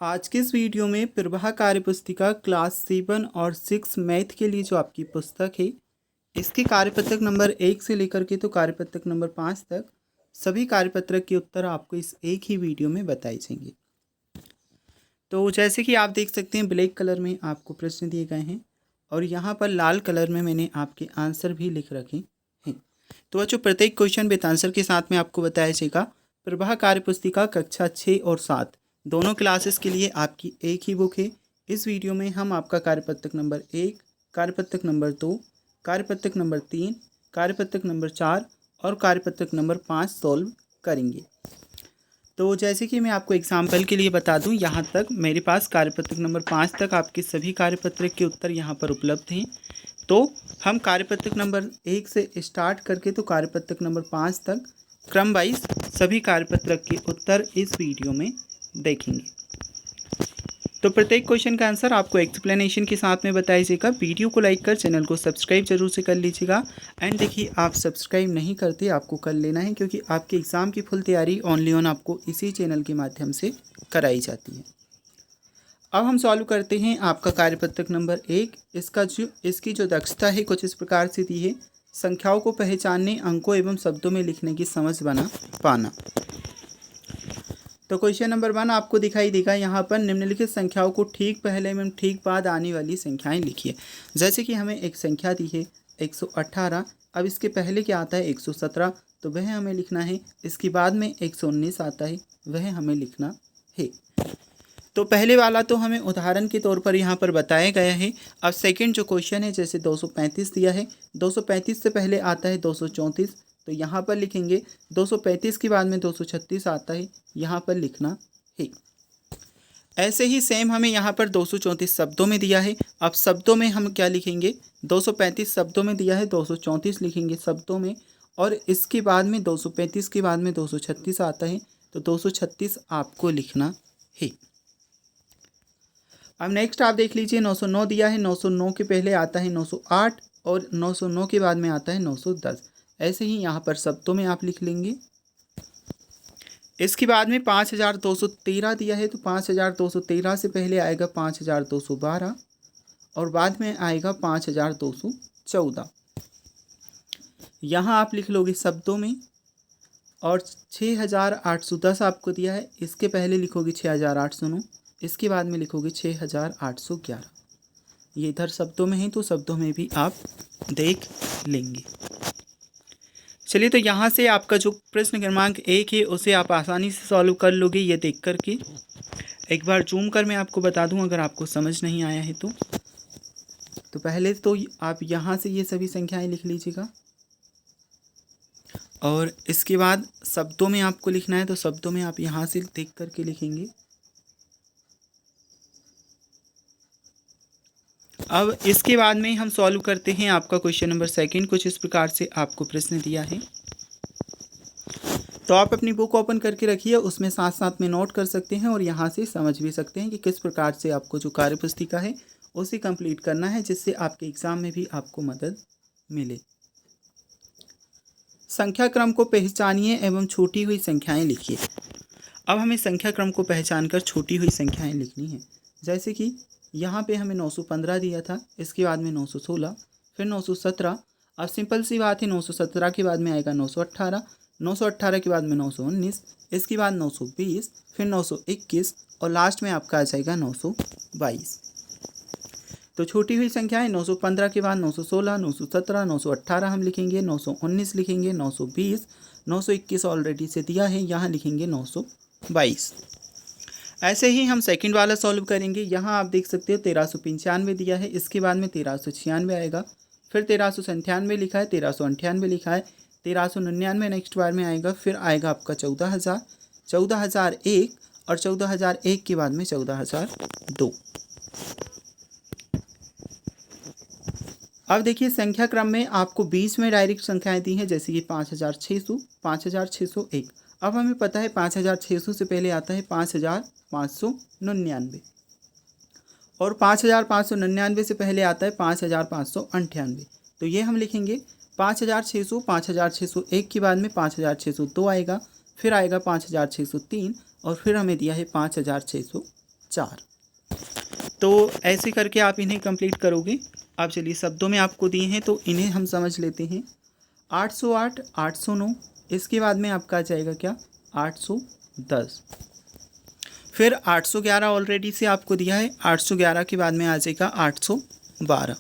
आज के इस वीडियो में प्रवाह कार्यपुस्तिका क्लास 7 और 6 मैथ के लिए जो आपकी पुस्तक है इसके कार्यपत्रक नंबर 1 से लेकर के तो कार्यपत्रक नंबर 5 तक सभी कार्यपत्रक के उत्तर आपको इस एक ही वीडियो में बताए जाएंगे। तो जैसे कि आप देख सकते हैं ब्लैक कलर में आपको प्रश्न दिए गए हैं और यहाँ पर लाल कलर में मैंने आपके आंसर भी लिख रखे हैं। तो बच्चों प्रत्येक क्वेश्चन विद आंसर के साथ में आपको बताया जाएगा। प्रवाह कार्यपुस्तिका कक्षा 6 और 7 दोनों क्लासेस के लिए आपकी एक ही बुक है। इस वीडियो में हम आपका कार्यपत्रक नंबर 1, कार्यपत्रक नंबर 2, कार्यपत्रक नंबर 3, कार्यपत्रक नंबर 4 और कार्यपत्रक नंबर 5 सॉल्व करेंगे। तो जैसे कि मैं आपको एग्जाम्पल के लिए बता दूं, यहाँ तक मेरे पास कार्यपत्रक नंबर 5 तक आपके सभी कार्यपत्रक के उत्तर यहाँ पर उपलब्ध हैं। तो हम कार्यपत्रक नंबर 1 से स्टार्ट करके तो कार्यपत्रक नंबर 5 तक क्रम वाइज सभी कार्यपत्रक के उत्तर इस वीडियो में देखेंगे। तो प्रत्येक क्वेश्चन का आंसर आपको एक्सप्लेनेशन के साथ में बताया जाएगा। वीडियो को लाइक कर चैनल को सब्सक्राइब जरूर से कर लीजिएगा। एंड देखिए, आप सब्सक्राइब नहीं करते, आपको कर लेना है, क्योंकि आपके एग्ज़ाम की फुल तैयारी ओनली ऑन आपको इसी चैनल के माध्यम से कराई जाती है। अब हम सॉल्व करते हैं आपका कार्यपत्रक नंबर 1। इसकी जो दक्षता है कुछ इस प्रकार से दी है। संख्याओं को पहचानने, अंकों एवं शब्दों में लिखने की समझ बना पाना। तो क्वेश्चन नंबर 1 आपको दिखाई देगा। यहाँ पर निम्नलिखित संख्याओं को ठीक पहले एवं ठीक बाद आने वाली संख्याएं लिखिए। जैसे कि हमें एक संख्या दी है 118। अब इसके पहले क्या आता है 117, तो वह हमें लिखना है। इसके बाद में 119 आता है, वह हमें लिखना है। तो पहले वाला तो हमें उदाहरण के तौर पर यहाँ पर बताया गया है। अब सेकंड जो क्वेश्चन है, जैसे 235 दिया है, 235 से पहले आता है 234, तो यहाँ पर लिखेंगे। 235 के बाद में 236 आता है, यहाँ पर लिखना है। ऐसे ही सेम हमें यहाँ पर 234 शब्दों में दिया है। अब शब्दों में हम क्या लिखेंगे, 235 शब्दों में दिया है, 234 लिखेंगे शब्दों में। और इसके बाद में 235 के बाद में 236 आता है, तो 236 आपको लिखना है। अब नेक्स्ट आप देख लीजिए, 909 दिया है। 909 के पहले आता है 908 और 909 के बाद में आता है 910। ऐसे ही यहाँ पर शब्दों में आप लिख लेंगे। इसके बाद में 5213 दिया है, तो 5213 से पहले आएगा 5212 और बाद में आएगा 5214। यहाँ आप लिख लोगे शब्दों में। और 6810 आपको दिया है, इसके पहले लिखोगे 6809, इसके बाद में लिखोगे 6811। ये इधर शब्दों में है, तो शब्दों में भी आप देख लेंगे। चलिए, तो यहाँ से आपका जो प्रश्न क्रमांक 1 है उसे आप आसानी से सॉल्व कर लोगे। ये देख कर के एक बार जूम कर मैं आपको बता दूं, अगर आपको समझ नहीं आया है तो पहले तो आप यहाँ से ये सभी संख्याएं लिख लीजिएगा और इसके बाद शब्दों में आपको लिखना है, तो शब्दों में आप यहाँ से देख कर के लिखेंगे। अब इसके बाद में हम सॉल्व करते हैं आपका क्वेश्चन नंबर 2। कुछ इस प्रकार से आपको प्रश्न दिया है, तो आप अपनी बुक ओपन करके रखिए, उसमें साथ साथ में नोट कर सकते हैं और यहाँ से समझ भी सकते हैं कि किस प्रकार से आपको जो कार्यपुस्तिका है उसे कंप्लीट करना है, जिससे आपके एग्जाम में भी आपको मदद मिले। संख्या क्रम को पहचानिए एवं छूटी हुई संख्याएं लिखिए। अब हमें संख्या क्रम को पहचान कर छूटी हुई संख्याएं लिखनी है। जैसे कि यहाँ पे हमें 915 दिया था, इसके बाद में 916, फिर 917। अब सिंपल सी बात है, 917 के बाद में आएगा 918, 918 के बाद में 919, इसके बाद 920, फिर 921 और लास्ट में आपका आ जाएगा 922। तो छोटी हुई संख्या है 915 के बाद 916, 917, 918 हम लिखेंगे, 919 लिखेंगे, 920, 921 ऑलरेडी से दिया है, यहाँ लिखेंगे 922। ऐसे ही हम सेकंड वाला सॉल्व करेंगे। यहाँ आप देख सकते हो 1395 दिया है, इसके बाद में 1396 आएगा, फिर 1397 लिखा है, 1398 लिखा है, 1399 नेक्स्ट बार में आएगा, फिर आएगा आपका 14000, 14001 और 14001 के बाद में 14002। अब देखिए, संख्या क्रम में आपको बीच में डायरेक्ट संख्याएं दी हैं, जैसे कि 5600, 5601। अब हमें पता है 5600 से पहले आता है 5599 और 5599 से पहले आता है 5598। तो ये हम लिखेंगे 5600, 5601 के बाद में 5602 आएगा, फिर आएगा 5603 और फिर हमें दिया है 5604। 4। तो ऐसे करके आप इन्हें कंप्लीट करोगे। अब चलिए शब्दों में आपको दिए हैं तो इन्हें हम समझ लेते हैं। 808, 809, इसके बाद में आपका आ जाएगा क्या 810। फिर 811 ऑलरेडी से आपको दिया है, 811 के बाद में आ जाएगा 812।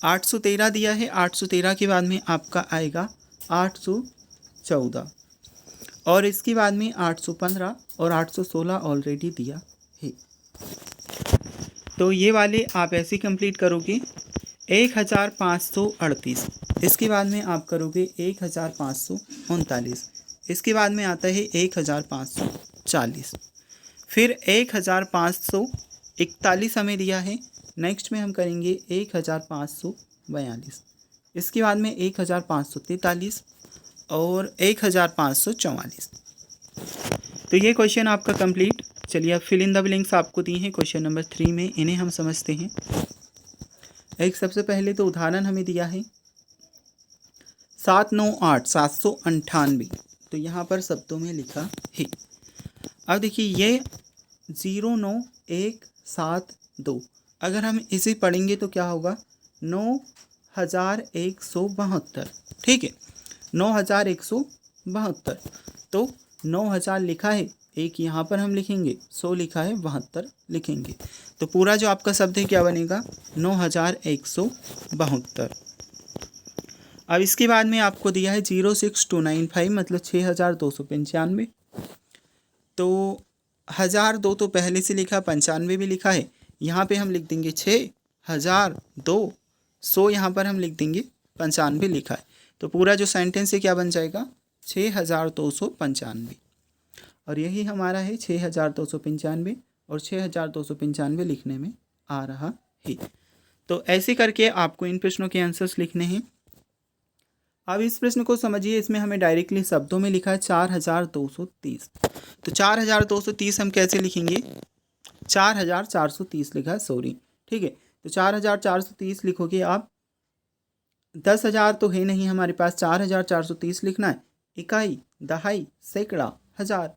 813 दिया है, 813 के बाद में आपका आएगा 814 और इसके बाद में 815 और 816 ऑलरेडी दिया है। तो ये वाले आप ऐसे कंप्लीट करोगे। 1538, इसके बाद में आप करोगे 1539, इसके बाद में आता है 1540, फिर 1541 हमें दिया है। नेक्स्ट में हम करेंगे 1542, इसके बाद में 1543 और 1544। तो ये क्वेश्चन आपका कंप्लीट। चलिए अब फिल इन द ब्लैंक्स आपको दिए हैं क्वेश्चन नंबर 3 में, इन्हें हम समझते हैं। एक सबसे पहले तो उदाहरण हमें दिया है 798, 798, तो यहाँ पर शब्दों में लिखा है। अब देखिए ये 09172, अगर हम इसे पढ़ेंगे तो क्या होगा 9172, ठीक है 9172। तो 9000 लिखा है, एक यहाँ पर हम लिखेंगे, 100 लिखा है, 72 लिखेंगे। तो पूरा जो आपका शब्द है क्या बनेगा 9172। अब इसके बाद में आपको दिया है 06295 मतलब 6295। तो 1002 तो पहले से लिखा, 95 भी लिखा है, यहाँ पे हम लिख देंगे 6002, 100 यहाँ पर हम लिख देंगे, 95 लिखा है। तो पूरा जो सेंटेंस है क्या बन जाएगा 6295। और यही हमारा है 6295 और 6295 लिखने में आ रहा है। तो ऐसे करके आपको इन प्रश्नों के आंसर्स लिखने हैं। अब इस प्रश्न को समझिए, इसमें हमें डायरेक्टली शब्दों में लिखा है 4230। तो 4230 हम कैसे लिखेंगे 4430 लिखा है, सॉरी, ठीक है। तो 4430 लिखोगे आप। 10,000 तो है नहीं हमारे पास, 4430 लिखना है, इकाई, दहाई, सैकड़ा, हज़ार।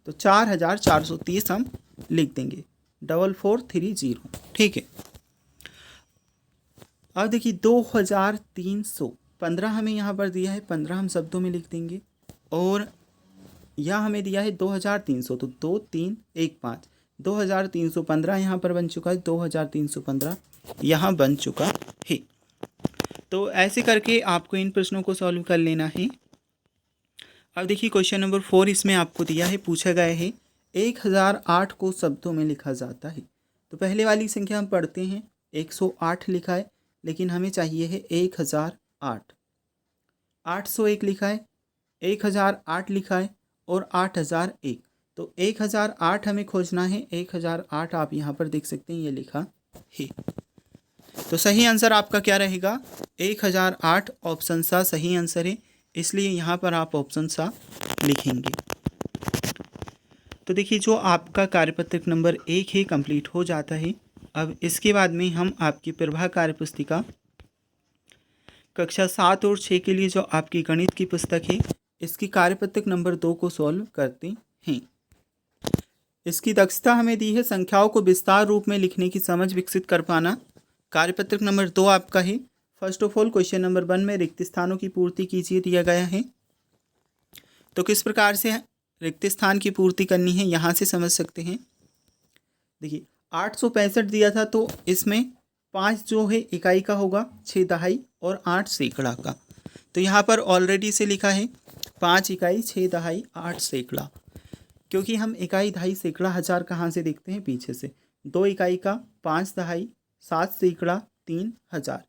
तो 4430 हम लिख देंगे, 4430, ठीक है। अब देखिए 2315 हमें यहाँ पर दिया है, 15 हम शब्दों में लिख देंगे। और यहाँ हमें दिया है 2300, तो 2315, 2315 यहाँ पर बन चुका है, 2315 यहाँ बन चुका है। तो ऐसे करके आपको इन प्रश्नों को सॉल्व कर लेना है। अब देखिए क्वेश्चन नंबर 4 इसमें आपको दिया है, पूछा गया है 1008 को शब्दों में लिखा जाता है। तो पहले वाली संख्या हम पढ़ते हैं, 108 लिखा है, लेकिन हमें चाहिए है 1008। 801 लिखा है, 1008 लिखा है और 8001। तो 1008 हमें खोजना है, 1008 आप यहाँ पर देख सकते हैं ये लिखा है। तो सही आंसर आपका क्या रहेगा 1008, ऑप्शन सा सही आंसर है, इसलिए यहाँ पर आप ऑप्शन सा लिखेंगे। तो देखिए जो आपका कार्यपत्रक नंबर 1 है कंप्लीट हो जाता है। अब इसके बाद में हम आपकी प्रभा कार्यपुस्तिका कक्षा 7 और 6 के लिए जो आपकी गणित की पुस्तक है, इसकी कार्यपत्रक नंबर 2 को सॉल्व करते हैं। इसकी दक्षता हमें दी है संख्याओं को विस्तार रूप में लिखने की समझ विकसित कर पाना। कार्यपत्रक नंबर 2 आपका है। First of all question number 1 में रिक्त स्थानों की पूर्ति कीजिए दिया गया है। तो किस प्रकार से रिक्त स्थान की पूर्ति करनी है यहाँ से समझ सकते हैं। देखिए 865 दिया था, तो इसमें 5 जो है इकाई का होगा, 6 दहाई और 8 सैकड़ा का। तो यहाँ पर ऑलरेडी से लिखा है 5 इकाई, 6 दहाई, 8 सैकड़ा। क्योंकि हम इकाई, दहाई, सैकड़ा, हज़ार कहाँ से देखते हैं पीछे से। 2 इकाई का, 5 दहाई, 7 सैकड़ा, 3 हज़ार,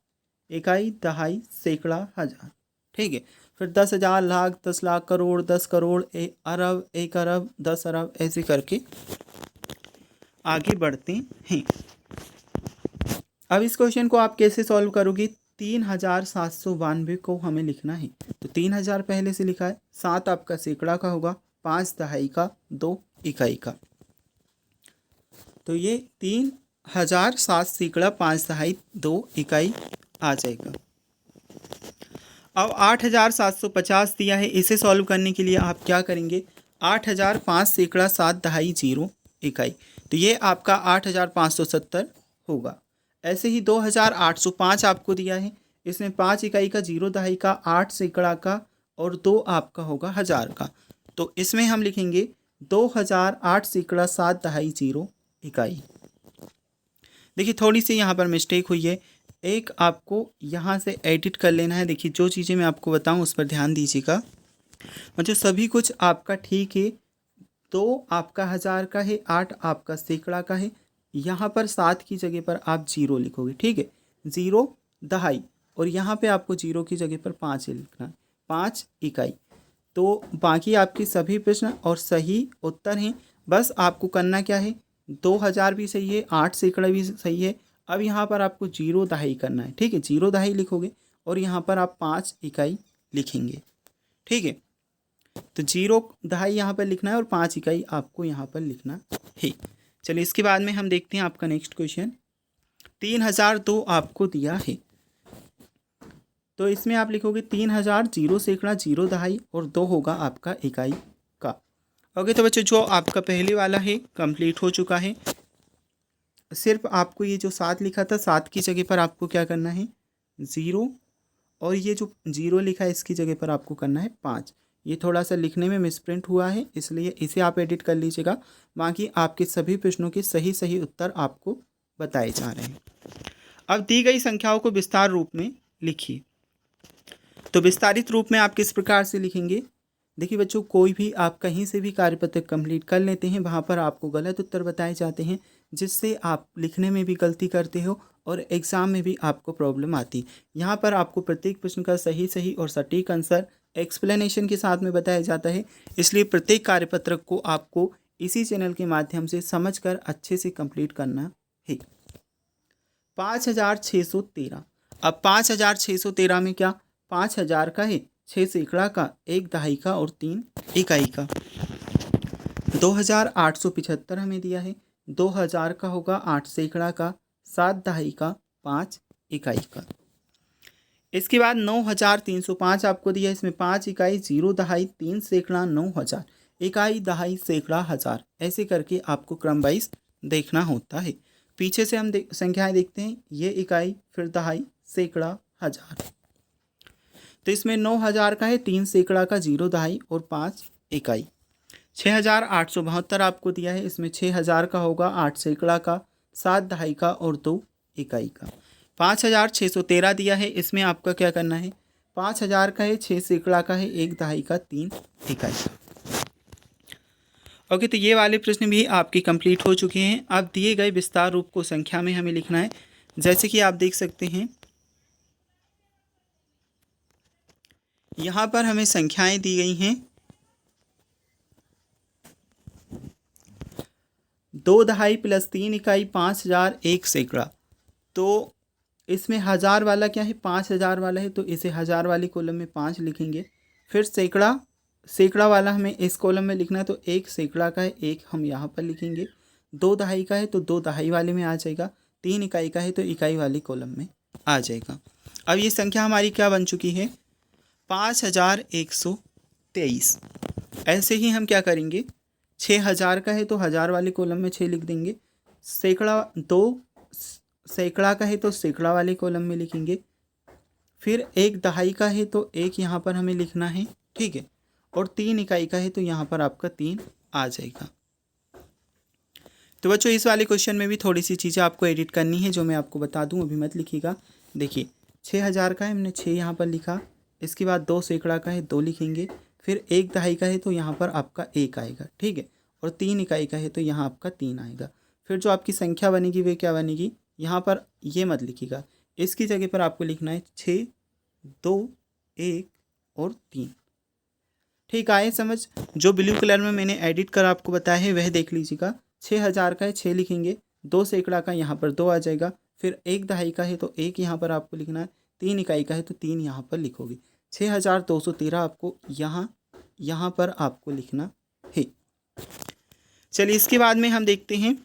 इकाई, दहाई, सैकड़ा, हज़ार, ठीक है। फिर 10,000, लाख, 10 लाख, करोड़, 10 करोड़, अरब, 1 अरब, 10 अरब, ऐसे करके आगे बढ़ते हैं। अब इस क्वेश्चन को आप कैसे सॉल्व करोगे। 3792 को हमें लिखना है। तो 3000 पहले से लिखा है, 7 आपका सैकड़ा का होगा, 5 दहाई का, 2 इकाई का। तो ये 3000, 7 सैकड़ा, 5 दहाई, 2 इकाई आ जाएगा। अब 8750 दिया है, इसे सॉल्व करने के लिए आप क्या करेंगे 8000, 5 सैकड़ा, 7 दहाई, 0 इकाई। तो ये आपका 8,570 होगा। ऐसे ही 2,805 आपको दिया है, इसमें 5 इकाई का, 0 दहाई का, 8 सैकड़ा का और 2 आपका होगा 1000 का। तो इसमें हम लिखेंगे 2008 सैकड़ा 7 दहाई 0 इकाई। देखिए थोड़ी सी यहाँ पर मिस्टेक हुई है, एक आपको यहाँ से एडिट कर लेना है। देखिए जो चीज़ें मैं आपको बताऊँ उस पर ध्यान दीजिएगा। मतलब सभी कुछ आपका ठीक है, 2 आपका 1000 का है, 8 आपका सैकड़ा का है। यहाँ पर 7 की जगह पर आप 0 लिखोगे, ठीक है, 0 दहाई, और यहाँ पे आपको 0 की जगह पर 5 लिखना है, 5 इकाई। तो बाकी आपके सभी प्रश्न और सही उत्तर हैं। बस आपको करना क्या है, 2000 भी सही है, 8 सैकड़ा भी सही है। अब यहाँ पर आपको 0 दहाई करना है, ठीक है, 0 दहाई लिखोगे और यहाँ पर आप 5 इकाई लिखेंगे, ठीक है। तो 0 दहाई यहाँ पर लिखना है और 5 इकाई आपको यहाँ पर लिखना है। चलिए इसके बाद में हम देखते हैं आपका नेक्स्ट क्वेश्चन। 3002 आपको दिया है, तो इसमें आप लिखोगे 3000, 0 सैकड़ा, 0 दहाई और 2 होगा आपका इकाई का। ओके, तो बच्चों जो आपका पहले वाला है कंप्लीट हो चुका है। सिर्फ आपको ये जो 7 लिखा था, 7 की जगह पर आपको क्या करना है, 0, और ये जो 0 लिखा है इसकी जगह पर आपको करना है 5। ये थोड़ा सा लिखने में मिसप्रिंट हुआ है, इसलिए इसे आप एडिट कर लीजिएगा। बाकी आपके सभी प्रश्नों के सही सही उत्तर आपको बताए जा रहे हैं। अब दी गई संख्याओं को विस्तार रूप में लिखिए। तो विस्तारित रूप में आप किस प्रकार से लिखेंगे। देखिए बच्चों, कोई भी आप कहीं से भी कार्यपत्र कंप्लीट कर लेते हैं, वहाँ पर आपको गलत उत्तर बताए जाते हैं, जिससे आप लिखने में भी गलती करते हो और एग्ज़ाम में भी आपको प्रॉब्लम आती। यहाँ पर आपको प्रत्येक प्रश्न का सही सही और सटीक आंसर एक्सप्लेनेशन के साथ में बताया जाता है। इसलिए प्रत्येक कार्यपत्रक को आपको इसी चैनल के माध्यम से समझकर अच्छे से कंप्लीट करना है। 5613। अब 5613 में क्या, 5000 का है, 6 सैकड़ा का, 1 दहाई का और 3 इकाई का। 2875 हमें दिया है, 2000 का होगा, 8 सैकड़ा का, 7 दहाई का, 5 इकाई का। इसके बाद 9305 आपको दिया है, इसमें 5 इकाई, 0 दहाई, 3 सैकड़ा, 9000 इकाई, दहाई, सैकड़ा, 1000, ऐसे करके आपको क्रम वाइज देखना होता है। पीछे से हम संख्याएं देखते हैं, ये इकाई, फिर दहाई, सैकड़ा, 1000। तो इसमें 9000 का है, 3 सैकड़ा का, 0 दहाई और 5 इकाई। 6872 आपको दिया है, इसमें 6000 का होगा, 8 सैकड़ा का, 7 दहाई का और 2 इकाई का। 5613 दिया है, इसमें आपका क्या करना है, 5000 का है, 6 सैकड़ा का है, 1 दहाई का, 3 इकाई का। ओके, तो ये वाले प्रश्न भी आपके कंप्लीट हो चुके हैं। अब दिए गए विस्तार रूप को संख्या में हमें लिखना है। जैसे कि आप देख सकते हैं, यहाँ पर हमें संख्याएं दी गई हैं, 2 दहाई प्लस 3 इकाई, 5000, 1 सैकड़ा। तो इसमें 1000 वाला क्या है, 5000 वाला है, तो इसे 1000 वाले कॉलम में 5 लिखेंगे। फिर सैकड़ा, सैकड़ा वाला हमें इस कॉलम में लिखना है, तो 1 सैकड़ा का है, 1 हम यहाँ पर लिखेंगे। 2 दहाई का है तो 2 दहाई वाले में आ जाएगा। 3 इकाई का है तो इकाई वाले कॉलम में आ जाएगा। अब ये संख्या हमारी क्या बन चुकी है, 5123। ऐसे ही हम क्या करेंगे, 6000 का है तो 1000 वाले कॉलम में 6 लिख देंगे। सैकड़ा, 2 सैकड़ा का है तो सैकड़ा वाले कॉलम में लिखेंगे। फिर 1 दहाई का है तो 1 यहाँ पर हमें लिखना है, ठीक है, और 3 इकाई का है तो यहाँ पर आपका 3 आ जाएगा। तो बच्चों इस वाले क्वेश्चन में भी थोड़ी सी चीज़ें आपको एडिट करनी है, जो मैं आपको बता दूं, अभी मत लिखिएगा। देखिए 6000 का है, हमने 6 यहाँ पर लिखा। इसके बाद 2 सैकड़ा का है, 2 लिखेंगे। फिर 1 दहाई का है तो यहाँ पर आपका 1 आएगा, ठीक है, और 3 इकाई का है तो यहाँ आपका 3 आएगा। फिर जो आपकी संख्या बनेगी वे क्या बनेगी, यहाँ पर ये मत लिखिएगा, इसकी जगह पर आपको लिखना है 6, 2, 1 और 3। ठीक आए समझ। जो ब्लू कलर में मैंने एडिट कर आपको बताया है वह देख लीजिएगा। 6000 का है, 6 लिखेंगे। 2 सैकड़ा का यहाँ पर 2 आ जाएगा। फिर 1 दहाई का है तो 1 यहाँ पर आपको लिखना है। 3 इकाई का है तो 3 यहाँ पर लिखोगे। 6213 आपको यहाँ पर आपको लिखना है। चलिए इसके बाद में हम देखते हैं,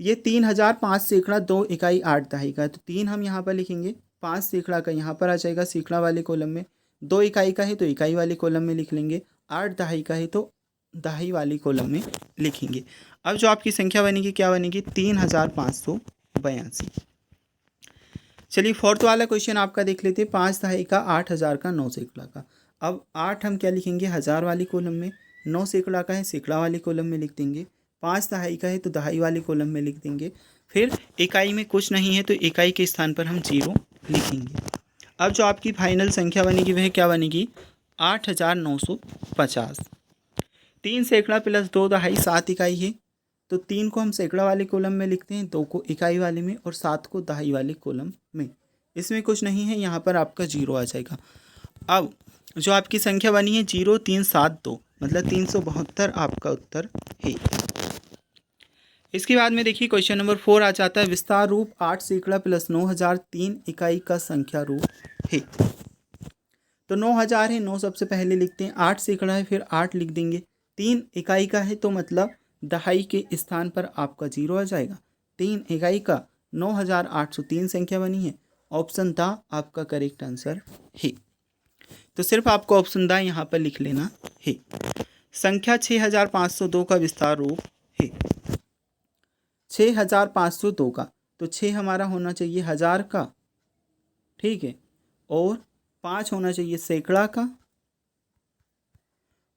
ये 3000, 5 सैकड़ा, 2 इकाई, 8 दहाई का है तो 3 हम यहाँ पर लिखेंगे। 5 सैकड़ा का यहाँ पर आ जाएगा सैकड़ा वाले कॉलम में। 2 इकाई का है तो इकाई वाले कॉलम में लिख लेंगे। 8 दहाई का है तो दहाई वाली कॉलम में लिखेंगे। अब जो आपकी संख्या बनेगी क्या बनेगी, 3582। चलिए फोर्थ वाला क्वेश्चन आपका देख लेते हैं। 5 दहाई का, 8,000 का, 9 सैकड़ा का। अब 8 हम क्या लिखेंगे, हज़ार वाली कॉलम में, 9 सैकड़ा का है सैकड़ा वाली कॉलम में लिख देंगे, 5 दहाई का है तो दहाई वाली कॉलम में लिख देंगे। फिर इकाई में कुछ नहीं है तो इकाई के स्थान पर हम 0 लिखेंगे। अब जो आपकी फाइनल संख्या बनेगी वह क्या बनेगी, 8,950। 3 सैकड़ा प्लस 2 दहाई 7 इकाई है, तो 3 को हम सैकड़ा वाले कॉलम में लिखते हैं, 2 को इकाई वाले में और 7 को दहाई वाले कॉलम में। इसमें कुछ नहीं है, यहाँ पर आपका 0 आ जाएगा। अब जो आपकी संख्या बनी है 0,372, मतलब 372 आपका उत्तर है। इसके बाद में देखिए क्वेश्चन नंबर 4 आ जाता है। विस्तार रूप 8 सैकड़ा प्लस 9,000 3 इकाई का संख्या रूप है। तो 9,000 है, 9 सबसे पहले लिखते हैं, 8 सैकड़ा है फिर 8 लिख देंगे, 3 इकाई का है तो मतलब दहाई के स्थान पर आपका 0 आ जाएगा। 3 इकाई का 9,803 संख्या बनी है। ऑप्शन द आपका करेक्ट आंसर है। तो सिर्फ आपको ऑप्शन द यहाँ पर लिख लेना है। संख्या 6,502 का विस्तार रूप है। 6,502 का, तो 6 हमारा होना चाहिए हज़ार का, ठीक है, और 5 होना चाहिए सैकड़ा का,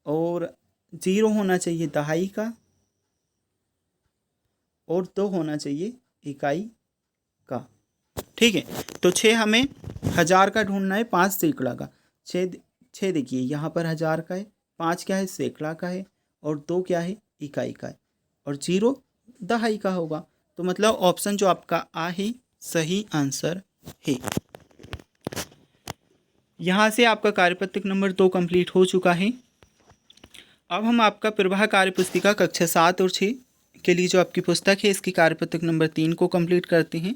और 0 होना चाहिए दहाई का, और 2 होना चाहिए इकाई का, ठीक है। तो 6 हमें हज़ार का ढूंढना है, 5 सैकड़ा का। 6 देखिए यहाँ पर हज़ार का है, 5 क्या है सैकड़ा का है, और 2 क्या है इकाई का है, और 0 दहाई का होगा। तो मतलब ऑप्शन जो आपका आ ही सही आंसर है। यहाँ से आपका कार्यपत्रक नंबर 2 कंप्लीट हो चुका है। अब हम आपका प्रवाह कार्य पुस्तिका कक्षा 7 और 6 के लिए जो आपकी पुस्तक है इसकी कार्यपत्रक नंबर 3 को कंप्लीट करते हैं।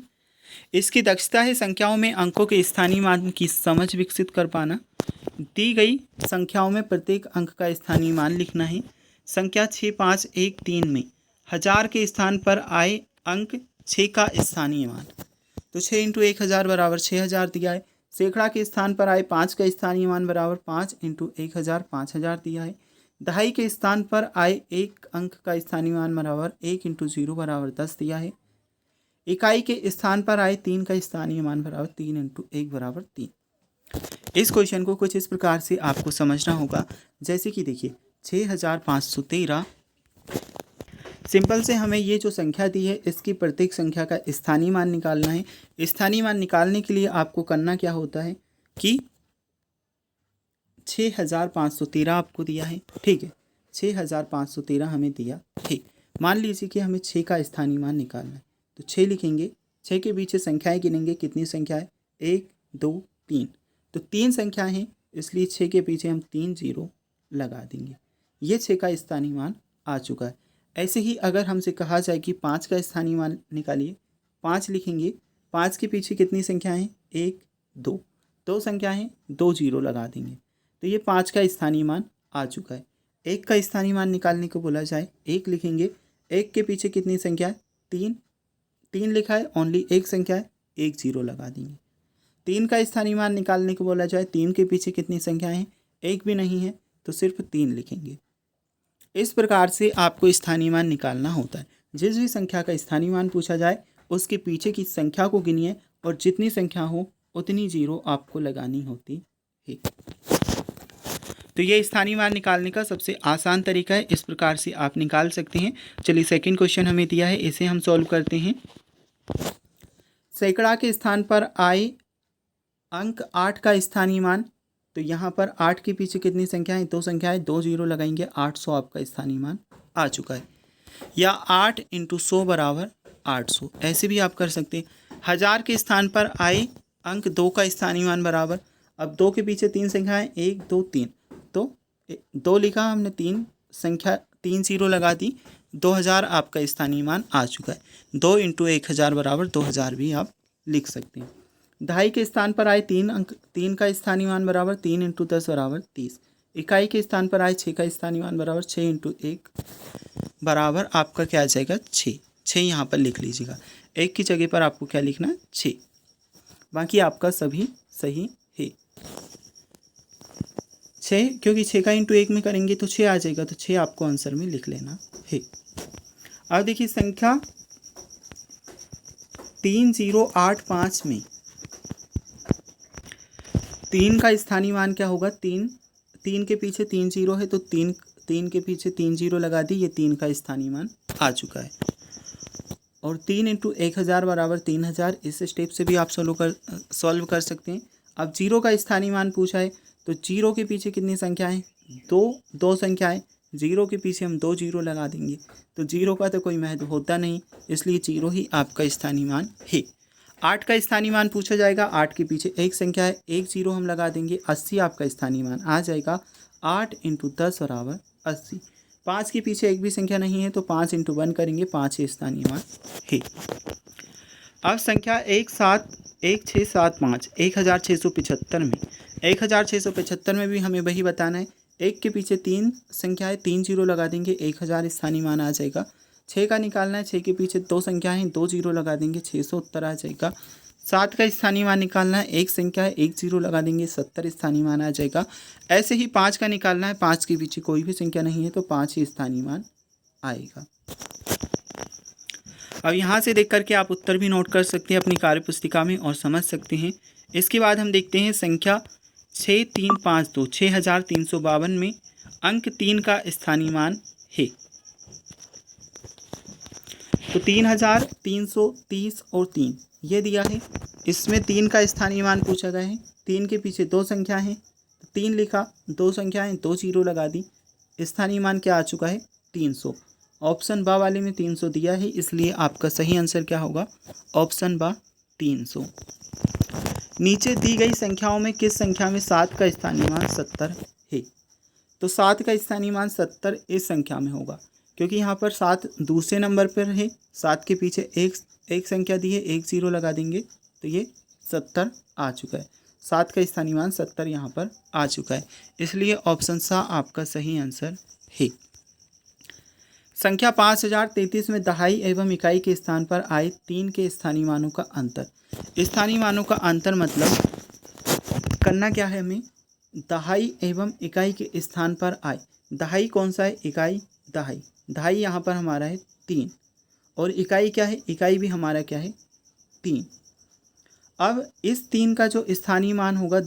इसकी दक्षता है संख्याओं में अंकों के स्थानीय मान की समझ विकसित कर पाना। दी गई संख्याओं में प्रत्येक अंक का स्थानीय मान लिखना है। संख्या 6513 में हज़ार के स्थान पर आए अंक 6 का स्थानीय मान, तो 6 × 1000 बराबर 6000 दिया है। सैकड़ा के स्थान पर आए 5 का स्थानीय मान बराबर 5 × 1000 5000 दिया है। दहाई के स्थान पर आए एक अंक का स्थानीय मान बराबर 1 × 0 बराबर 10 दिया है। इकाई के स्थान पर आए 3 का स्थानीय मान बराबर 3 × 1 बराबर 3। इस क्वेश्चन को कुछ इस प्रकार से आपको समझना होगा, जैसे कि देखिए 6513, सिंपल से हमें ये जो संख्या दी है इसकी प्रत्येक संख्या का स्थानीय मान निकालना है। स्थानीय मान निकालने के लिए आपको करना क्या होता है कि 6513 आपको दिया है, ठीक है, 6513 हमें दिया, ठीक। मान लीजिए कि हमें 6 का स्थानीय मान निकालना है, तो 6 लिखेंगे, 6 के पीछे संख्याएं गिनेंगे, कितनी संख्या है 1 2 3, तो 3 संख्याएं हैं इसलिए 6 के पीछे हम 3 0 लगा देंगे। ये 6 का स्थानीय मान आ चुका है। ऐसे ही अगर हमसे कहा जाए कि 5 का स्थानीय मान निकालिए, 5 लिखेंगे, 5 के पीछे कितनी संख्याएं हैं 1 2, 2 संख्याएं 2 0 लगा देंगे, तो ये 5 का स्थानीय मान आ चुका है। 1 का स्थानीय मान निकालने को बोला जाए, 1 लिखेंगे, 1 के पीछे कितनी संख्या है 3, 3 लिखा है, ओनली एक संख्या है, 1 0 लगा देंगे। 3 का स्थानीय मान निकालने को बोला जाए, 3 के पीछे कितनी संख्याएं हैं, एक भी नहीं है, तो सिर्फ 3 लिखेंगे। इस प्रकार से आपको स्थानीय मान निकालना होता है। जिस भी संख्या का स्थानीय मान पूछा जाए उसके पीछे की संख्या को गिनिए और जितनी संख्या हो उतनी 0 आपको लगानी होती है। तो ये स्थानीय मान निकालने का सबसे आसान तरीका है, इस प्रकार से आप निकाल सकते हैं। चलिए सेकंड क्वेश्चन हमें दिया है, इसे हम सॉल्व करते हैं। सैकड़ा के स्थान पर आए अंक 8 का स्थानीय मान, तो यहाँ पर 8 के पीछे कितनी संख्या है 2 संख्याएं, 2 0 लगाएंगे, 800 आपका स्थानीय मान आ चुका है। या 8 × 100 बराबर 800, ऐसे भी आप कर सकते हैं। हज़ार के स्थान पर आए अंक 2 का स्थानीय मान बराबर, अब 2 के पीछे 3 संख्याएं 1 2 3, तो 2 लिखा हमने, 3 संख्या 3 0 लगा दी, 2000 आपका स्थानीय मान आ चुका है। 2 × 1000 बराबर 2000 भी आप लिख सकते हैं। दहाई के स्थान पर आए 3 अंक, 3 का स्थानीय मान बराबर 3 × 10 बराबर 30। इकाई के स्थान पर आए 6 का स्थानीय मान बराबर 6 × 1 बराबर आपका क्या आ जाएगा 6। 6 यहाँ पर लिख लीजिएगा, 1 की जगह पर आपको क्या लिखना है 6। बाकी आपका सभी सही है। 6, क्योंकि 6 का इंटू 1 में करेंगे तो 6 आ जाएगा, तो 6 आपको आंसर में लिख लेना है। अब देखिए संख्या 3085 में 3 का स्थानीय मान क्या होगा? 3 के पीछे 3 जीरो है, तो 3 के पीछे 3 जीरो लगा दी, ये 3 का स्थानीय मान आ चुका है। और 3 इंटू 1000 बराबर 3000, इस स्टेप से भी आप सॉल्व कर सकते हैं। अब जीरो का स्थानीय मान पूछा है, तो जीरो के पीछे कितनी संख्याएं? दो संख्याएं, जीरो के पीछे हम 2 जीरो लगा देंगे, तो जीरो का तो कोई महत्व होता नहीं, इसलिए जीरो ही आपका स्थानीय मान है। 8 का स्थानीय मान पूछा जाएगा, 8 के पीछे एक संख्या है, एक जीरो हम लगा देंगे, 80 आपका स्थानीय मान आ जाएगा। 8 इंटू 10 बराबर 80। 5 के पीछे एक भी संख्या नहीं है, तो 5 इंटू 1 करेंगे, 5 ही स्थानीय मान है। अब संख्या 1675 1675 में भी हमें वही बताना है। 1 के पीछे 3 संख्या है, 3 जीरो लगा देंगे, 1000 स्थानीय मान आ जाएगा। 6 का निकालना है, 6 के पीछे 2 संख्या है, 2 जीरो लगा देंगे, 600 उत्तर आ जाएगा। 7 का स्थानीय मान निकालना है, एक संख्या है, 1 जीरो लगा देंगे, 70 स्थानीय मान आ जाएगा। ऐसे ही 5 का निकालना है, 5 के पीछे कोई भी संख्या नहीं है, तो 5 ही स्थानीय मान आएगा। अब यहाँ से देख करके आप उत्तर भी नोट कर सकते हैं अपनी कार्यपुस्तिका में और समझ सकते हैं। इसके बाद हम देखते हैं संख्या 6352 6352 में अंक 3 का स्थानीय मान है। तो 3330 और 3 ये दिया है, इसमें 3 का स्थानीय मान पूछा गया है। 3 के पीछे 2 संख्या है, 3 लिखा, 2 संख्याएं, 2 जीरो लगा दी, स्थानीय मान क्या आ चुका है? 300। ऑप्शन बा वाले में 300 दिया है, इसलिए आपका सही आंसर क्या होगा? ऑप्शन बा 300। नीचे दी गई संख्याओं में किस संख्या में 7 का स्थानीय मान 70 है? तो 7 का स्थानीय मान 70 इस संख्या में होगा, क्योंकि यहाँ पर 7 दूसरे नंबर पर है, 7 के पीछे एक संख्या दी है, 1 जीरो लगा देंगे, तो ये 70 आ चुका है। 7 का स्थानीय मान 70 यहाँ पर आ चुका है, इसलिए ऑप्शन सा आपका सही आंसर है। संख्या 5033 में दहाई एवं इकाई के स्थान पर आए 3 के स्थानीय मानों का अंतर। स्थानीय मानों का अंतर मतलब करना क्या है हमें? दहाई एवं इकाई के स्थान पर आए, दहाई कौन सा है? इकाई दहाई, दहाई यहाँ पर हमारा है 3, और इकाई क्या है? इकाई भी हमारा क्या है? 3। अब इस 3 का जो स्थानीय मान होगा,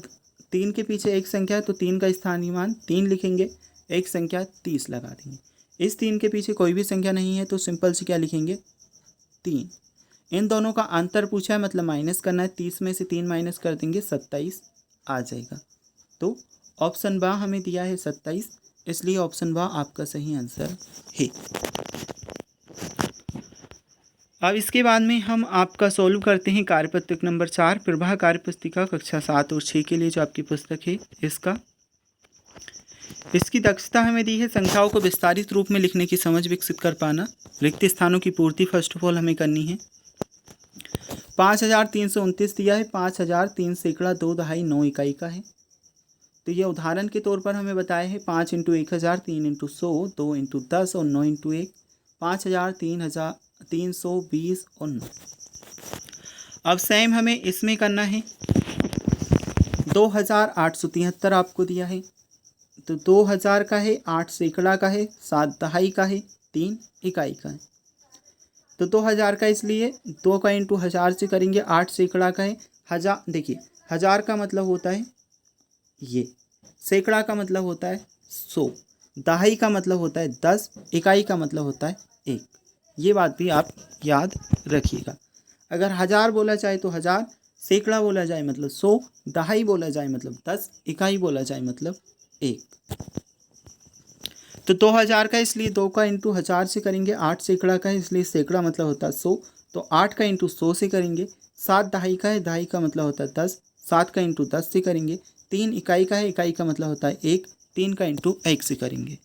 3 के पीछे एक संख्या है, तो 3 का स्थानीय मान 3 लिखेंगे, एक संख्या 30 लगा देंगे। इस 3 के पीछे कोई भी संख्या नहीं है, तो सिंपल से क्या लिखेंगे? 3। इन दोनों का अंतर पूछा है, मतलब माइनस करना है, 30 में से 3 माइनस कर देंगे, 27 आ जाएगा। तो ऑप्शन बा हमें दिया है 27, इसलिए ऑप्शन बा आपका सही आंसर है। अब इसके बाद में हम आपका सॉल्व करते हैं कार्यपत्रक नंबर 4 प्रवाह कार्यपुस्तिका कक्षा 7 और 6 के लिए जो आपकी पुस्तक है इसकी दक्षता हमें दी है संख्याओं को विस्तारित रूप में लिखने की समझ विकसित कर पाना। रिक्त स्थानों की पूर्ति फर्स्ट ऑफ ऑल हमें करनी है। 5329 दिया है, 5003 सैकड़ा 2 दहाई 9 इकाई का है। तो ये उदाहरण के तौर पर हमें बताया है 5 इंटू 1000, 3 इंटू 100, 2 इंटू 10 और 9 इंटू 1, 5320 और 9। अब सेम हमें इसमें करना है। 2873 आपको दिया है, तो 2000 का है, 8 सैकड़ा का है, 7 दहाई का है, 3 इकाई का है। तो 2000 का, इसलिए 2 का इंटू 1000 से करेंगे, 8 सैकड़ा का है, 1000, देखिए 1000 का मतलब होता है ये, सैकड़ा का मतलब होता है 100, दहाई का मतलब होता है 10, इकाई का मतलब होता है 1। ये बात भी आप याद रखिएगा। अगर 1000 बोला जाए तो 1000, सैकड़ा बोला जाए मतलब 100, दहाई बोला जाए मतलब 10, इकाई बोला जाए मतलब 1। तो 2000 का, इसलिए 2 का इंटू 1000 से करेंगे, 8 सैकड़ा का है, इसलिए सैकड़ा मतलब होता है 100, तो 8 का इंटू 100 से करेंगे। 7 दहाई का है, दहाई का मतलब होता है 10, 7 का इंटू 10 से करेंगे। 3 इकाई का है, इकाई का मतलब होता है 1, 3 का इंटू 1 से करेंगे।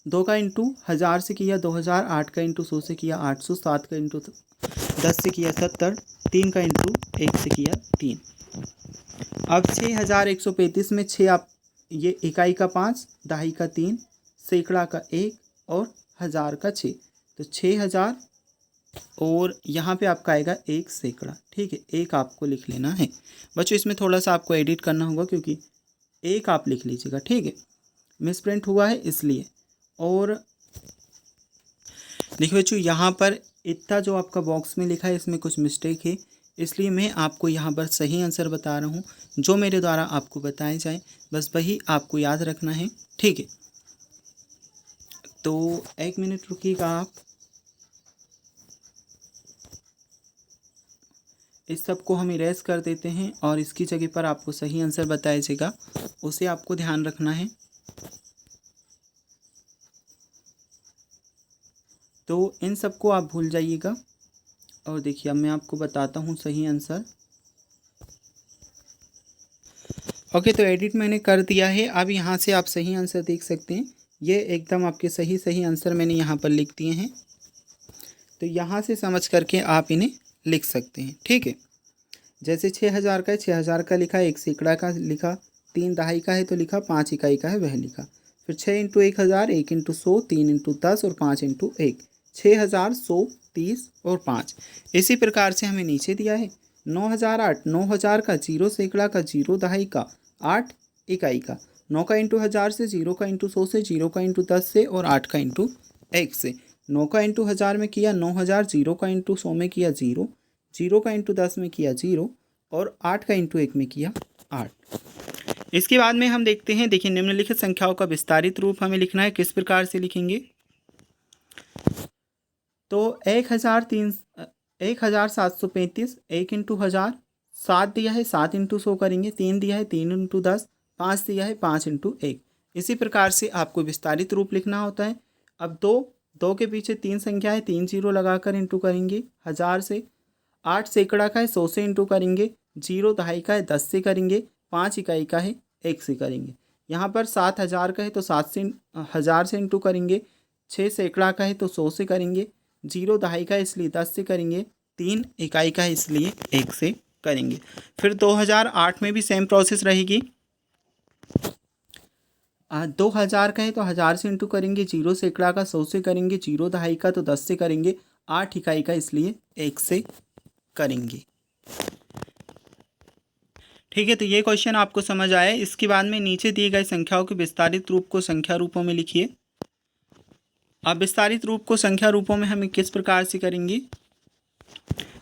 2 का इंटू 1000 से किया 2000, 8 का इंटू 100 से किया 800, 7 का इंटू 10 से किया 70, 3 का इंटू 1 से किया 3। अब 6135 में 6 आप, ये इकाई का 5, दहाई का 3, सैकड़ा का 1 और 1000 का 6, तो 6000 और यहाँ पे आपका आएगा 1 सैकड़ा। ठीक है, 1 आपको लिख लेना है बच्चों। इसमें थोड़ा सा आपको एडिट करना होगा, क्योंकि 1 आप लिख लीजिएगा, ठीक है, मिस प्रिंट हुआ है इसलिए। और देखिए बच्चों यहाँ पर इतना जो आपका बॉक्स में लिखा है इसमें कुछ मिस्टेक है, इसलिए मैं आपको यहाँ पर सही आंसर बता रहा हूँ। जो मेरे द्वारा आपको बताए जाए बस वही आपको याद रखना है, ठीक है। तो 1 मिनट रुकिएगा आप, इस सब को हम इरेज कर देते हैं और इसकी जगह पर आपको सही आंसर बताया जाएगा, उसे आपको ध्यान रखना है। तो इन सब को आप भूल जाइएगा और देखिए अब मैं आपको बताता हूँ सही आंसर। ओके, तो एडिट मैंने कर दिया है। अब यहाँ से आप सही आंसर देख सकते हैं, ये एकदम आपके सही आंसर मैंने यहाँ पर लिख दिए हैं। तो यहाँ से समझ करके आप इन्हें लिख सकते हैं, ठीक है। जैसे 6000 का है, 6000 का लिखा, 1 सैकड़ा का लिखा, 3 दहाई का है तो लिखा, 5 इकाई का है वह लिखा। फिर 6 × 1000, 1 × 100, 3 × 10 और 5 × 1, 6000, 100, 30 और 5। इसी प्रकार से हमें नीचे दिया है 9008, 9000 का, 0 सैकड़ा का, 0 दहाई का, 8 इकाई का, 9 का × 1000 से, 0 का × 100 से, 0 का × 10 से और 8 का × 1 से। 9 का × 1000 में किया 9000, 0 का × 100 में किया 0, 0 का × 10 में किया 0 और 8 का × 1 में किया 8। इसके बाद में हम देखते हैं, देखिए निम्नलिखित संख्याओं का विस्तारित रूप हमें लिखना है। किस प्रकार से लिखेंगे? तो 1735, 1 × 1000, 7 दिया है 7 × 100 करेंगे, 3 दिया है 3 × 10, 5 दिया है 5 × 1। इसी प्रकार से आपको विस्तारित रूप लिखना होता है। अब दो के पीछे 3 संख्या है, 3 जीरो लगाकर इंटू करेंगे 1000 से। 8 सैकड़ा का है 100 से इंटू करेंगे, 0 दहाई का है 10 से करेंगे, 5 इकाई का है 1 से करेंगे। यहाँ पर 7000 का है तो 7 से 1000 से इंटू करेंगे, 6 सैकड़ा का है तो 100 से करेंगे, 0 दहाई का है इसलिए 10 से करेंगे, 3 इकाई का है इसलिए 1 से करेंगे। फिर 2008 में भी सेम प्रोसेस रहेगी। 2000 का है तो 1000 से इंटू करेंगे, 0 सैकड़ा का 100 से करेंगे, 0 दहाई का तो 10 से करेंगे, 8 इकाई का इसलिए 1 से करेंगे। ठीक है, तो ये क्वेश्चन आपको समझ आया। इसके बाद में नीचे दिए गए संख्याओं के विस्तारित रूप को संख्या रूपों में लिखिए। अब विस्तारित रूप को संख्या रूपों में हमें किस प्रकार से करेंगे?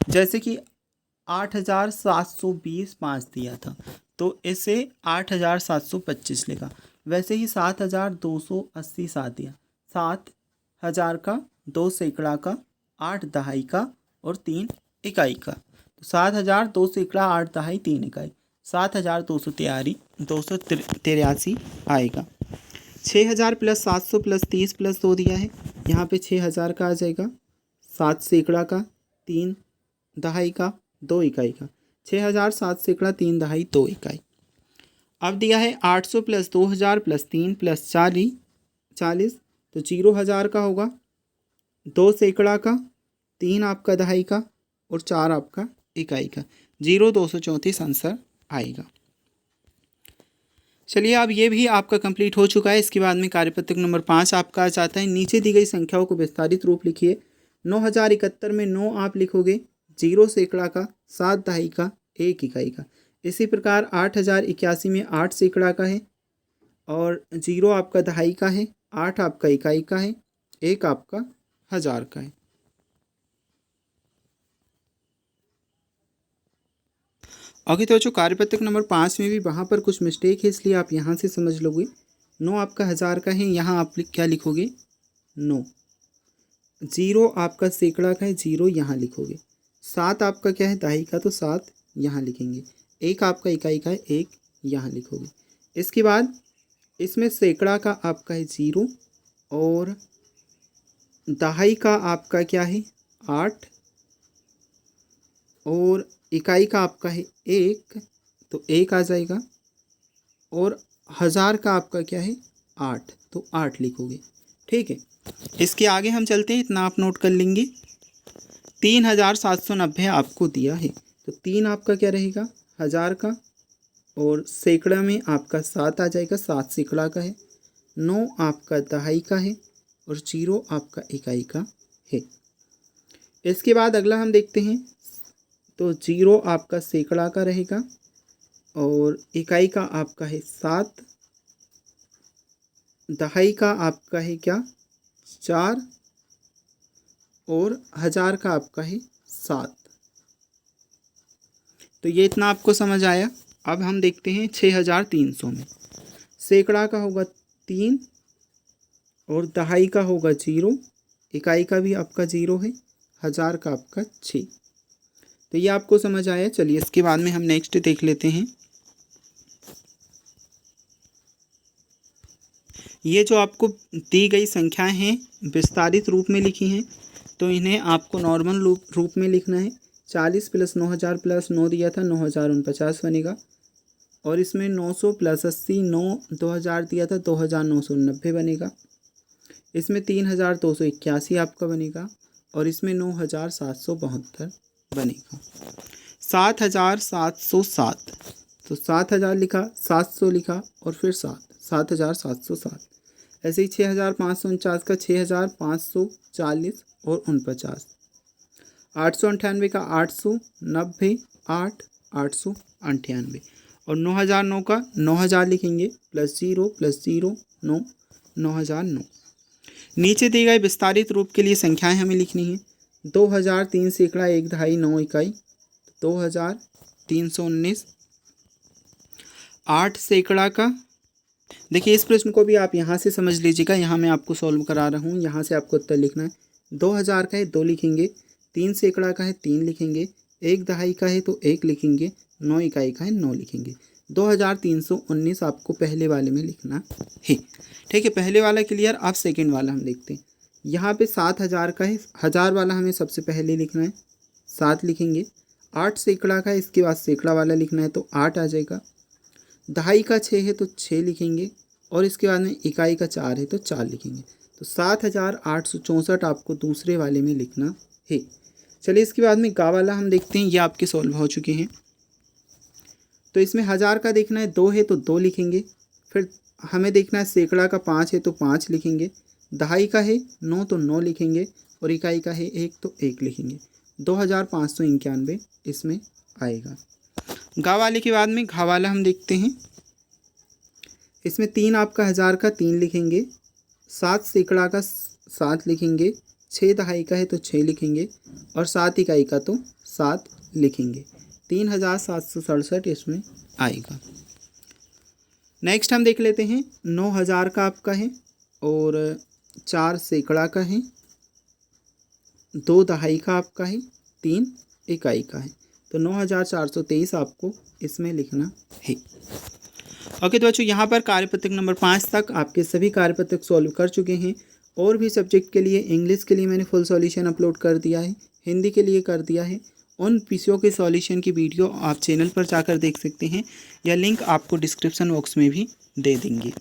जैसे कि 8720 5 दिया था तो इसे 8725 लिखा। वैसे ही 7280 7 दिया, 7000 का, 2 सैकड़ा का, 8 दहाई का और 3 इकाई का। तो 7000, 2 सैकड़ा, 8 दहाई, 3 इकाई, 7283 आएगा। 6000 + 700 + 30 + 2 दिया है, यहाँ पे 6000 का आ जाएगा, 7 सैकड़ा का, 3 दहाई का, 2 इकाई का, 6000, 7 सैकड़ा, 3 दहाई, 2 इकाई। अब दिया है 800 + 2000 + 3 + 40, तो 0,000 का होगा, 2 सैकड़ा का, 3 आपका दहाई का और 4 आपका इकाई का, 0234 आंसर आएगा। चलिए, अब ये भी आपका कंप्लीट हो चुका है। इसके बाद में कार्यपत्रक नंबर 5 आपका आ जाता है। नीचे दी गई संख्याओं को विस्तारित रूप लिखिए। 9071 में 9 आप लिखोगे, 0 सैकड़ा का, 7 दहाई का, 1 इकाई का। इसी प्रकार 8081 में 8 सैकड़ा का है और 0 आपका दहाई का है, 8 आपका इकाई का है, 1 आपका 1000 का है। ओके, तो जो कार्यपत्रक नंबर 5 में भी वहाँ पर कुछ मिस्टेक है, इसलिए आप यहाँ से समझ लोगे। 9 आपका 1000 का है, यहाँ आप क्या लिखोगे? 9। 0 आपका सैकड़ा का है, 0 यहाँ लिखोगे। 7 आपका क्या है? दहाई का, तो 7 यहाँ लिखेंगे। 1 आपका इकाई का है, 1 यहाँ लिखोगे। इसके बाद इसमें सैकड़ा का आपका है 0 और दहाई का आपका क्या है? 8 और इकाई का आपका है 1, तो 1 आ जाएगा और 1000 का आपका क्या है? 8, तो 8 लिखोगे। ठीक है, इसके आगे हम चलते हैं, इतना आप नोट कर लेंगे। 3790 आपको दिया है, तो 3 आपका क्या रहेगा? 1000 का और सैकड़ा में आपका 7 आ जाएगा, 7 सैकड़ा का है, 9 आपका दहाई का है और 0 आपका इकाई का है। इसके बाद अगला हम देखते हैं, तो 0 आपका सैकड़ा का रहेगा और इकाई का आपका है 7, दहाई का आपका है क्या 4 और हज़ार का आपका है 7। तो ये इतना आपको समझ आया। अब हम देखते हैं 6300 में सैकड़ा का होगा 3 और दहाई का होगा 0, इकाई का भी आपका 0 है, हज़ार का आपका 6। तो ये आपको समझ आया। चलिए इसके बाद में हम नेक्स्ट देख लेते हैं। ये जो आपको दी गई संख्याएं हैं विस्तारित रूप में लिखी हैं, तो इन्हें आपको नॉर्मल रूप में लिखना है। 40 प्लस 9000 प्लस 9 दिया था 9049 बनेगा, और इसमें 900 प्लस 80 9 2000 दिया था 2990 बनेगा। इसमें 3281 आपका बनेगा, और इसमें 9772 बनेगा। 7707, तो 7000 लिखा, 700 लिखा और फिर 7707। ऐसे ही 6549 का 6540 और 49। 898 का 800, 90 8 898, और 9009 का 9000 लिखेंगे प्लस 0 9 9009। नीचे दिए गए विस्तारित रूप के लिए संख्याएं हमें लिखनी है। 2003 सैकड़ा 1 दहाई 9 इकाई 2319। 8 सैकड़ा का, देखिए इस प्रश्न को भी आप यहाँ से समझ लीजिएगा, यहाँ मैं आपको सॉल्व करा रहा हूँ, यहाँ से आपको उत्तर लिखना है। 2000 का है 2 लिखेंगे, 3 सैकड़ा का है 3 लिखेंगे, 1 दहाई का है तो 1 लिखेंगे, 9 इकाई का है 9 लिखेंगे। 2319 आपको पहले वाले में लिखना है। ठीक है, पहले वाला क्लियर। आप सेकंड वाला हम देखते हैं। यहाँ पे 7000 का है, हज़ार वाला हमें सबसे पहले लिखना है, 7 लिखेंगे। 8 सैकड़ा का है, इसके बाद सैकड़ा वाला लिखना है तो 8 आ जाएगा। दहाई का 6 है तो 6 लिखेंगे, और इसके बाद में इकाई का 4 है तो 4 लिखेंगे। तो 7864 आपको दूसरे वाले में लिखना है। चलिए इसके बाद में गा वाला हम देखते हैं। ये आपके सॉल्व हो चुके हैं। तो इसमें हज़ार का देखना है 2 है तो 2 लिखेंगे, फिर हमें देखना है सैकड़ा का 5 है तो 5 लिखेंगे, दहाई का है 9 तो 9 लिखेंगे, और इकाई का है 1 तो 1 लिखेंगे। 2591 इसमें आएगा। गा वाले के बाद में घा वाला हम देखते हैं। इसमें 3 आपका हज़ार का 3 लिखेंगे, 7 सैकड़ा का 7 लिखेंगे, 6 दहाई का है तो 6 लिखेंगे, और 7 इकाई का तो 7 लिखेंगे। 3767 इसमें आएगा। नेक्स्ट हम देख लेते हैं। 9000 का आपका है, और 4 सैकड़ा का है, 2 दहाई का आपका है, 3 इकाई का है, तो 9423 आपको इसमें लिखना है। ओके तो बच्चों, यहाँ पर कार्यपत्रक नंबर 5 तक आपके सभी कार्यपत्रक सॉल्व कर चुके हैं। और भी सब्जेक्ट के लिए, इंग्लिश के लिए मैंने फुल सॉल्यूशन अपलोड कर दिया है, हिंदी के लिए कर दिया है। उन विषयों के सॉल्यूशन की वीडियो आप चैनल पर जाकर देख सकते हैं, या लिंक आपको डिस्क्रिप्शन बॉक्स में भी दे देंगे।